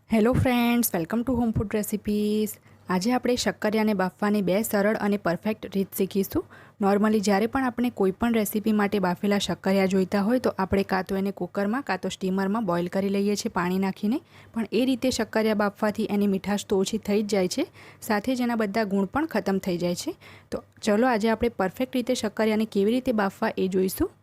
Hello friends, welcome to home food recipes. આજે આપણે શક્કરિયાને બાફવાની બે સરળ અને પરફેક્ટ રીત શીખીશું। નોર્મલી જ્યારે પણ આપણે કોઈપણ રેસીપી માટે બાફેલા શક્કરિયા જોઈતા હોય તો આપણે કાં તો એને કુકરમાં કાં તો સ્ટીમરમાં બોઇલ કરી લઈએ છીએ પાણી નાખીને, પણ એ રીતે શક્કરિયા બાફવાથી એની મીઠાશ તો ઓછી થઈ જ જાય છે, સાથે જ એના બધા ગુણ પણ ખતમ થઈ જાય છે। તો ચલો આજે આપણે પરફેક્ટ રીતે શક્કરિયાને કેવી રીતે બાફવા એ જોઈશું।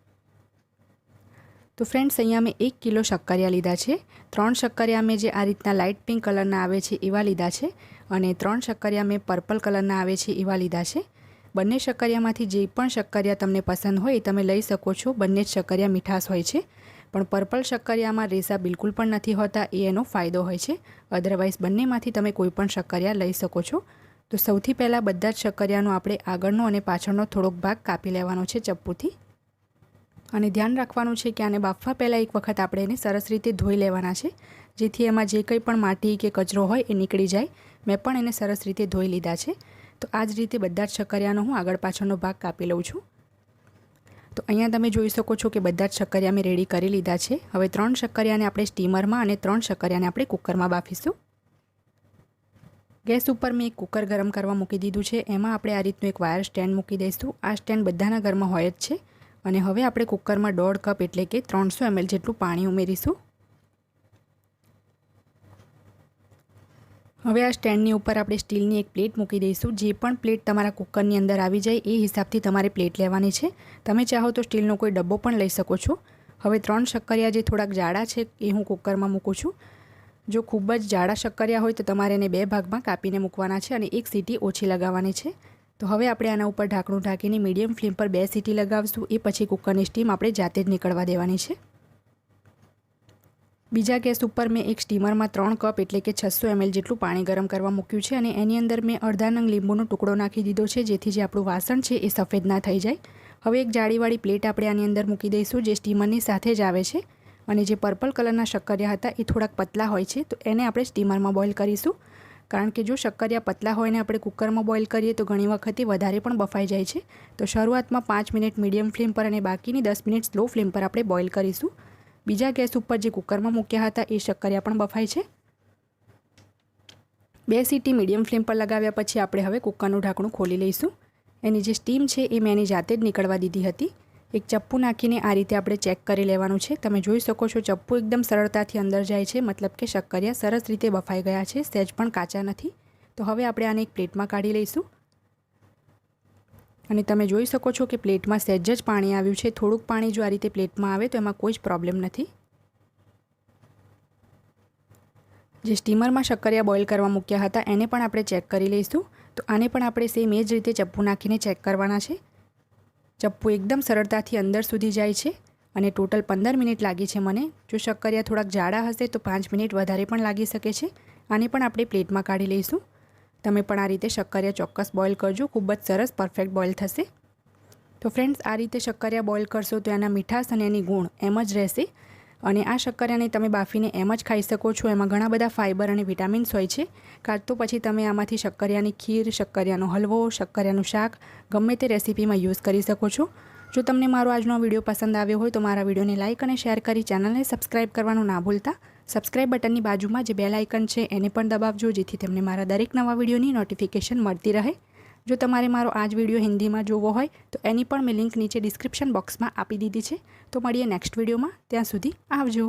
तो फ्रेंड्स, अहींया मैं 1 किलो शक्करिया लीधा है। 3 शक्करिया में जे आ रीतना लाइट पिंक कलरना आवे छे एवा लीधा है अने 3 शक्करिया में पर्पल कलरना आवे छे एवा लीधा है। बंने शक्करियामांथी जे पण शक्करिया तमने पसंद होय तमे लई शको छो। बंने ज शक्करिया मीठास होय छे, पण पर्पल शक्करियामां रेसा बिल्कुल पण नथी होता, ए एनो फायदो होय छे। अदरवाइज बंनेमांथी तमे कोई पण शक्करिया लई शको छो। तो सौथी पहेला बधा ज शक्करियानो आपणे आगळनो अने पाछळनो थोड़ोक भाग कापी लेवानो छे चप्पूथी। અને ધ્યાન રાખવાનું છે કે આને બાફવા પહેલાં એક વખત આપણે એને સરસ રીતે ધોઈ લેવાના છે, જેથી એમાં જે કંઈ પણ માટી કે કચરો હોય એ નીકળી જાય। મેં પણ એને સરસ રીતે ધોઈ લીધા છે। તો આ જ રીતે બધા જ શક્કરિયાનો હું આગળ પાછળનો ભાગ કાપી લઉં છું। તો અહીંયા તમે જોઈ શકો છો કે બધા જ શક્કરિયા મેં રેડી કરી લીધા છે। હવે 3 શક્કરિયાને આપણે સ્ટીમરમાં અને 3 શક્કરિયાને આપણે કુકરમાં બાફીશું। ગેસ ઉપર મેં એક કુકર ગરમ કરવા મૂકી દીધું છે। એમાં આપણે આ રીતનું એક વાયર સ્ટેન્ડ મૂકી દઈશું। આ સ્ટેન્ડ બધાના ઘરમાં હોય જ છે। અને હવે આપણે કુકરમાં 1.5 કપ એટલે કે 300 ml જેટલું પાણી ઉમેરીશું। હવે આ સ્ટેન્ડની ઉપર આપણે સ્ટીલની એક પ્લેટ મૂકી દઈશું। જે પણ પ્લેટ તમારા કુકરની અંદર આવી જાય એ હિસાબથી તમારે પ્લેટ લેવાની છે। તમે ચાહો તો સ્ટીલનો કોઈ ડબ્બો પણ લઈ શકો છો। હવે 3 શક્કરિયા જે થોડાક જાડા છે એ હું કુકરમાં મૂકું છું। જો ખૂબ જ જાડા શક્કરિયા હોય તો તમારે એને 2 ભાગમાં કાપીને મૂકવાના છે અને એક સીટી ઓછી લગાવવાની છે। तो हवे आपणे आना उपर ढांकणुं ढांकीने मीडियम फ्लेम पर 2 सीटी लगावशुं। ए पछी कुकरनी स्टीम आपणे जाते ज निकळवा देवानी छे। बीजा गैस पर मैं एक स्टीमर में 3 कप एटले के 600 ml जेटलुं पाणी गरम करवा मूक्युं छे अने एनी अंदर मैं अर्धा नंग લીંબુનો टुकड़ो नाखी दीधो छे, जेथी जे आपणुं वासण छे ए सफेद ना थई जाय। हवे एक जाळीवाળી प्लेट आपणे आनी अंदर मूकी दईशुं, जे स्टीमरनी साथे ज आवे छे। अने जे पर्पल कलरना शक्करिया हता ए थोड़ाक पतला होय छे, तो एने आपणे स्टीमरमां बॉइल करीशुं। कारण के जो शक्करिया पतला होय ने आपणे कुकरमां बॉइल करीए तो घणी वखत वधारे पण बफाई जाय छे। तो शरूआतमां 5 मिनिट मीडियम फ्लेम पर अने बाकीनी 10 मिनिट स्लो फ्लेम पर आपणे बॉइल करीशुं। बीजा गैस पर जे कुकरमां मूक्या हता ए शक्करिया पण बफाय छे। 2 सीटी मीडियम फ्लेम पर लगाव्या पछी आपणे हवे कुकरनुं ढांकणुं खोली लईशुं। एनी जे स्टीम छे ए मैं एनी जाते ज निकळवा दीधी हती। एक चप्पू नाखीने आ रीते आपणे चेक करी लेवानुं छे। तमे जोई शको छो चप्पू एकदम सरळताथी अंदर जाय छे, मतलब के शक्करिया सरस रीते बफाई गया छे, सेज पण काचा नथी। तो हवे आपणे आने एक प्लेटमां काढी लईशुं। अने तमे जोई शको छो कि प्लेटमां सेज ज पाणी आव्युं छे। थोड़ुंक पाणी जो आ रीते प्लेटमां आवे तो एमां कोई ज प्रॉब्लम नथी। जे स्टीमरमां शक्करिया बॉइल करवा मूक्या हता एने पण आपणे चेक करी लईशुं। तो आने पण आपणे सेम ए ज रीते चप्पू नाखीने चेक करवाना छे। चप्पू एकदम सरळताथी अंदर सुधी जाय छे अने टोटल 15 मिनिट लागी छे मने। जो शक्करिया थोड़ाक जाड़ा हशे तो 5 मिनिट वधारे पण लागी शके छे। आने पण आपणे प्लेटमां काढी लईशुं। तमे पण आ रीते शक्करिया चोक्कस बॉइल करजो, खूब ज सरस परफेक्ट बॉइल थशे। तो फ्रेंड्स, आ रीते शक्करिया बॉइल करशो तो एना मीठास अने एनी गुण एम ज रहेशे। अने आ शक्करियाने तमे बाफीने एम ज खाई शको छो। एमां घणा बधा फाइबर अने विटामिन्स होय छे। कां तो पछी तमे आमांथी शक्करियानी खीर, शक्करियानो हलवो, शक्करियानुं शाक गमे ते रेसिपीमां यूज करी शको छो। जो तमने मारो आजनो विडियो पसंद आव्यो होय तो मारा विडियोने लाइक अने शेर करी चेनलने सब्सक्राइब करवानुं ना भूलता। सब्सक्राइब बटननी बाजुमां जे बेल आइकन छे एने पण दबावजो, जेथी तमने मारा दरेक नवा विडियोनी नोटिफिकेशन मळती रहे। जो तमारे मारो आज विडियो हिंदी में जोवो होय तो एनी पण मैं लिंक नीचे डिस्क्रिप्शन बॉक्स में आपी दीधी छे। तो मळीए नेक्स्ट विडियो में, त्यां सुधी आवजो।